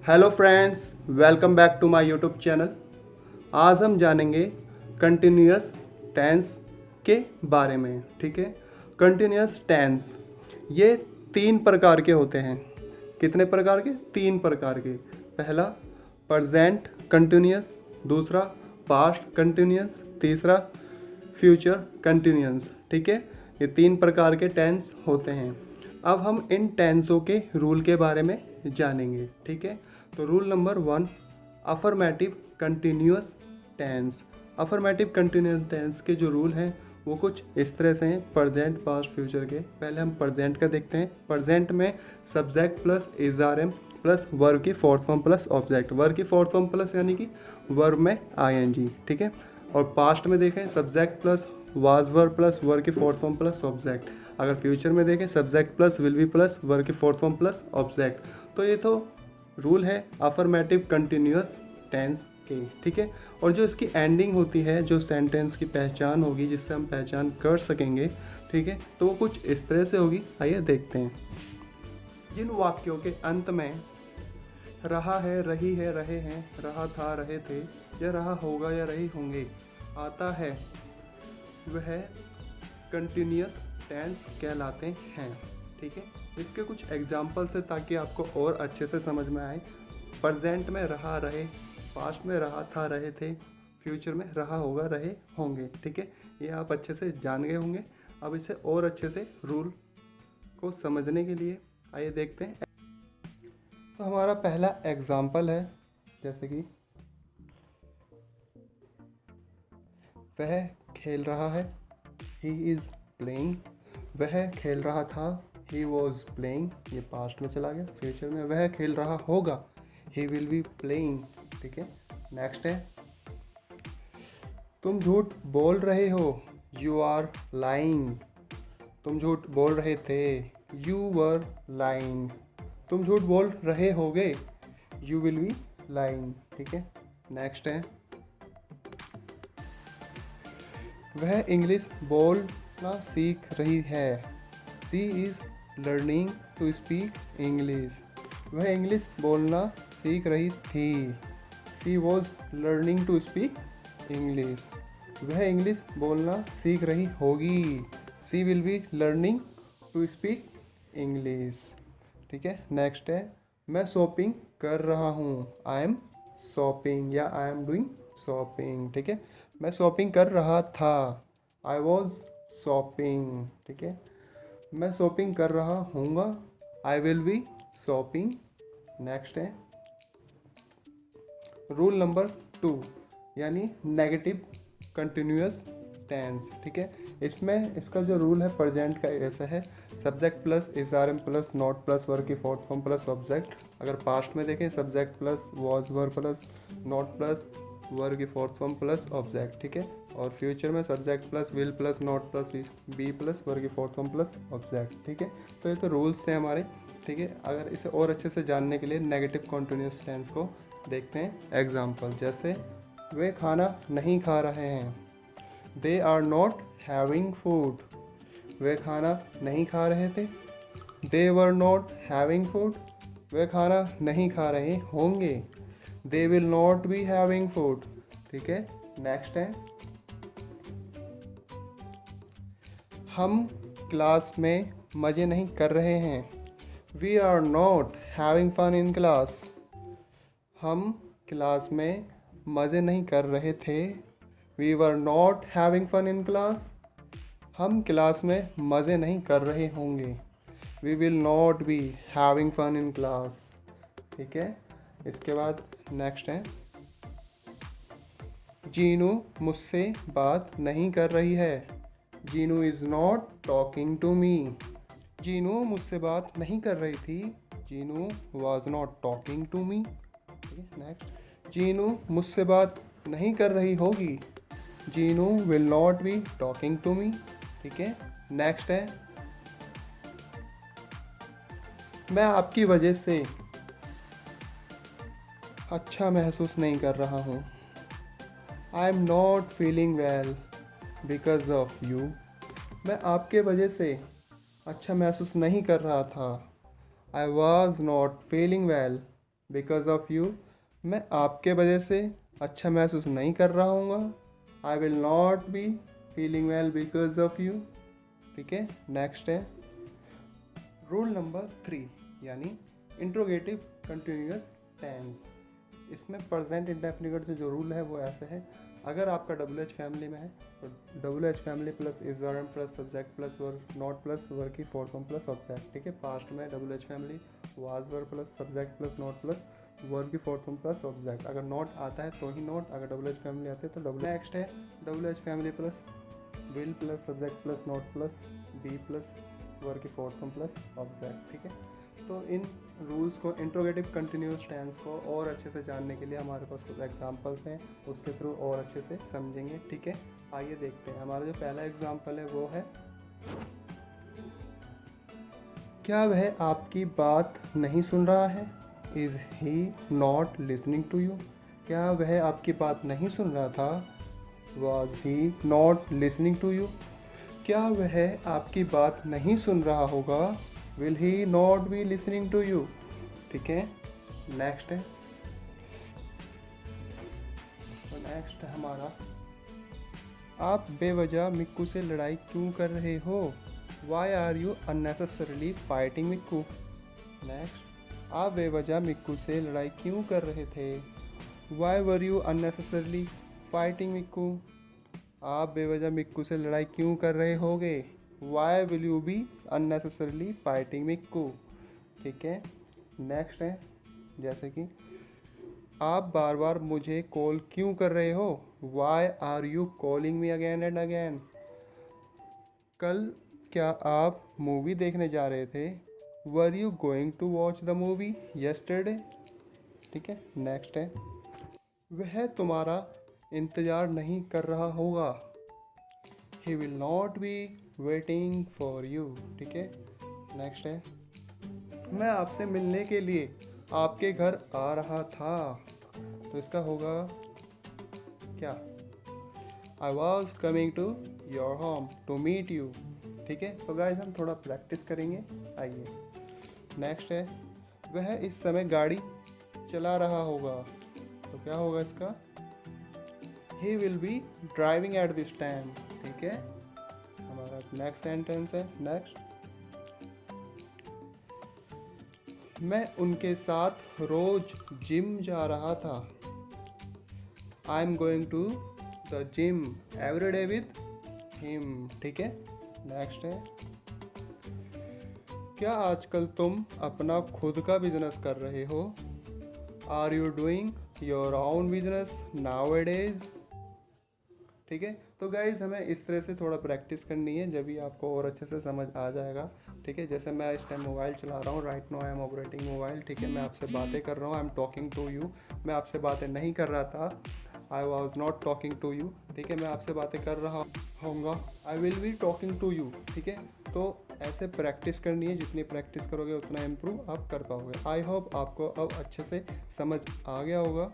Hello friends, welcome back to my YouTube channel. आज हम जानेंगे कंटिन्यूअस टेंस के बारे में। ठीक है, कंटिन्यूअस टेंस ये 3 प्रकार के होते हैं। कितने प्रकार के? 3 प्रकार के। पहला प्रेजेंट कंटिन्यूअस, दूसरा पास्ट कंटिन्यूअस, तीसरा फ्यूचर कंटिन्यूअस। ठीक है, ये 3 प्रकार के टेंस होते हैं। अब हम इन टेंसों के रूल के बारे में जानेंगे। ठीक है, तो rule number 1, affirmative continuous tense. Affirmative continuous tense के जो रूल हैं वो कुछ इस तरह से हैं, प्रेजेंट पास्ट फ्यूचर के। पहले हम प्रेजेंट का देखते हैं। प्रेजेंट में subject plus is are am plus verb की fourth form plus object. Verb की फोर्थ फॉर्म प्लस यानी कि वर्ब में आईएनजी। ठीक है, और पास्ट में देखें subject plus was verb plus verb की फोर्थ फॉर्म प्लस ऑब्जेक्ट। अगर फ्यूचर में देखें subject plus will be plus verb की फोर्थ फॉर्म प्लस ऑब्जेक्ट। तो ये तो रूल है अफर्मेटिव कंटिन्यूअस टेंस के। ठीक है, और जो इसकी एंडिंग होती है, जो सेंटेंस की पहचान होगी, जिससे हम पहचान कर सकेंगे, ठीक है, तो वो कुछ इस तरह से होगी। आइए देखते हैं। जिन वाक्यों के अंत में रहा है, रही है, रहे हैं, रहा था, रहे थे, या रहा होगा या रही होंगे आता है, वह कंटिन्यूअस टेंस कहलाते हैं। ठीक है, इसके कुछ एग्जाम्पल्स है ताकि आपको और अच्छे से समझ में आए। प्रेजेंट में रहा, रहे, पास्ट में रहा था, रहे थे, फ्यूचर में रहा होगा, रहे होंगे। ठीक है, ये आप अच्छे से जान गए होंगे। अब इसे और अच्छे से रूल को समझने के लिए आइए देखते हैं। तो हमारा पहला एग्जाम्पल है, जैसे कि वह खेल रहा है, ही इज़ प्लेइंग। वह खेल रहा था, ही वॉज प्लेइंग, ये पास्ट में चला गया। फ्यूचर में वह खेल रहा होगा, ही विल बी प्लेइंग। ठीक है, नेक्स्ट है तुम झूठ बोल रहे हो, यू आर लाइंग। तुम झूठ बोल रहे थे, यू वर लाइंग। तुम झूठ बोल रहे होगे, यू विल बी लाइंग। ठीक है, नेक्स्ट है वह इंग्लिश बोलना सीख रही है, she is learning to speak English. वह इंग्लिश बोलना सीख रही थी, she was learning to speak English. वह इंग्लिश बोलना सीख रही होगी, she will be learning to speak English. ठीक है, नेक्स्ट है मैं शॉपिंग कर रहा हूँ, आई एम शॉपिंग, या आई एम डूइंग शॉपिंग। ठीक है, मैं शॉपिंग कर रहा था, आई वॉज शॉपिंग। ठीक है, मैं शॉपिंग कर रहा हूँगा, I will be shopping. Next है रूल नंबर 2, यानी नेगेटिव कंटिन्यूअस टेंस। ठीक है, इसमें इसका जो रूल है प्रेजेंट का ऐसा है, subject plus is are am plus not plus verb की फोर्थ फॉर्म प्लस ऑब्जेक्ट। अगर पास्ट में देखें subject plus was verb plus not plus verb की फोर्थ फॉर्म प्लस ऑब्जेक्ट। ठीक है, और फ्यूचर में subject plus will plus not plus be plus verb की फोर्थ फॉर्म प्लस ऑब्जेक्ट। ठीक है, तो ये तो रूल्स हैं हमारे। ठीक है, अगर इसे और अच्छे से जानने के लिए नेगेटिव कॉन्टिन्यूस टेंस को देखते हैं। एग्जाम्पल जैसे वे खाना नहीं खा रहे हैं, they are not having food. वे खाना नहीं खा रहे थे, they were not having food. वे खाना नहीं खा रहे होंगे, they will not be having food. ठीक है, नेक्स्ट है हम क्लास में मज़े नहीं कर रहे हैं, we are not having fun in class. हम क्लास में मज़े नहीं कर रहे थे, we were not having fun in class. हम क्लास में मज़े नहीं कर रहे होंगे, we will not be having fun in class. ठीक है, इसके बाद नेक्स्ट है जीनू मुझसे बात नहीं कर रही है, Jeenu is not talking to me. Jeenu मुझसे बात नहीं कर रही थी, Jeenu was not talking to me. Next Jeenu मुझसे बात नहीं कर रही होगी, Jeenu will not be talking to me. ठीक है, नेक्स्ट है मैं आपकी वजह से अच्छा महसूस नहीं कर रहा हूँ, I am not feeling well because of you. मैं आपके वजह से अच्छा महसूस नहीं कर रहा था, I was not feeling well because of you, मैं आपके वजह से अच्छा महसूस नहीं कर रहा हूँ, I will not be feeling well because of you. ठीक है, नेक्स्ट है रूल नंबर 3 यानी इंट्रोगेटिव कंटिन्यूअस टेंस। इसमें प्रेजेंट इंडेफिनिट का जो रूल है वो ऐसे है, अगर आपका WH फैमिली में है तो WH family plus is verb plus subject plus verb not plus verb की फोर्थ फॉर्म प्लस ऑब्जेक्ट। ठीक है, पास्ट में WH family was verb plus subject plus not plus verb की फोर्थ फॉर्म प्लस ऑब्जेक्ट। अगर not आता है तो ही नॉट, अगर WH फैमिली आते हैं तो W। नेक्स्ट है WH family plus will plus subject plus not plus be plus verb की फोर्थ फॉर्म प्लस ऑब्जेक्ट। ठीक है, तो इन रूल्स को इंट्रोगेटिव कंटिन्यूअस टेंस को और अच्छे से जानने के लिए हमारे पास कुछ एग्जांपल्स हैं, उसके थ्रू और अच्छे से समझेंगे। ठीक है, आइए देखते हैं। हमारा जो पहला एग्जांपल है वो है, क्या वह आपकी बात नहीं सुन रहा है? Is he not listening to you? क्या वह आपकी बात नहीं सुन रहा था? Was he not listening to you? क्या वह आपकी बात नहीं सुन रहा होगा? Will he not be listening to you? ठीक है, नेक्स्ट है, तो नेक्स्ट है हमारा, आप बेवजह मिक्कू से लड़ाई क्यों कर रहे हो? Why are you unnecessarily fighting Mikku? Next, आप बेवजह मिक्कू से लड़ाई क्यों कर रहे थे? Why were you unnecessarily fighting Mikku? आप बेवजह मिक्कू से लड़ाई क्यों कर रहे होगे? Why will you be unnecessarily fighting Mikku? ठीक है, नेक्स्ट है, जैसे कि आप बार बार मुझे कॉल क्यों कर रहे हो? Why are you calling me again and again? कल क्या आप मूवी देखने जा रहे थे? Were you going to watch the movie yesterday? ठीक है, नेक्स्ट है, वह तुम्हारा इंतज़ार नहीं कर रहा होगा। He will not be waiting for you. ठीक है, नेक्स्ट है, मैं आपसे मिलने के लिए आपके घर आ रहा था, तो इसका होगा क्या? I was coming to your home to meet you. ठीक है, तो गाइस हम थोड़ा प्रैक्टिस करेंगे, आइए। नेक्स्ट है, वह इस समय गाड़ी चला रहा होगा, तो क्या होगा इसका? He will be driving at this time. ठीक है, हमारा नेक्स्ट सेंटेंस है, नेक्स्ट, मैं उनके साथ रोज जिम जा रहा था। I am going to the gym every day with him. ठीक है, नेक्स्ट है, क्या आजकल तुम अपना खुद का बिजनेस कर रहे हो? Are you doing your own business nowadays? ठीक है, तो गाइज हमें इस तरह से थोड़ा प्रैक्टिस करनी है, जब भी आपको और अच्छे से समझ आ जाएगा। ठीक है, जैसे मैं इस टाइम मोबाइल चला रहा हूँ, right now I am operating mobile. ठीक है, मैं आपसे बातें कर रहा हूँ, I am talking to you. मैं आपसे बातें नहीं कर रहा था, I was not talking to you. ठीक है, मैं आपसे बातें कर रहा होऊंगा, I will be talking to you. ठीक है, तो ऐसे प्रैक्टिस करनी है, जितनी प्रैक्टिस करोगे उतना इम्प्रूव आप कर पाओगे। आई होप आपको अब अच्छे से समझ आ गया होगा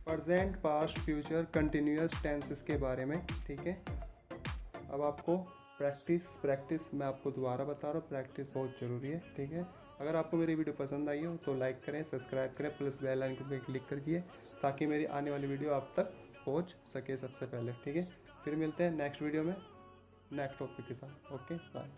present past future continuous tenses के बारे में। ठीक है, अब आपको प्रैक्टिस मैं आपको दोबारा बता रहा हूँ, प्रैक्टिस बहुत ज़रूरी है। ठीक है, अगर आपको मेरी वीडियो पसंद आई हो तो लाइक करें, सब्सक्राइब करें, प्लस बेल आइकन पर क्लिक करिए ताकि मेरी आने वाली वीडियो आप तक पहुँच सके सबसे पहले। ठीक है, फिर मिलते हैं नेक्स्ट वीडियो में नेक्स्ट टॉपिक के साथ। Okay, bye.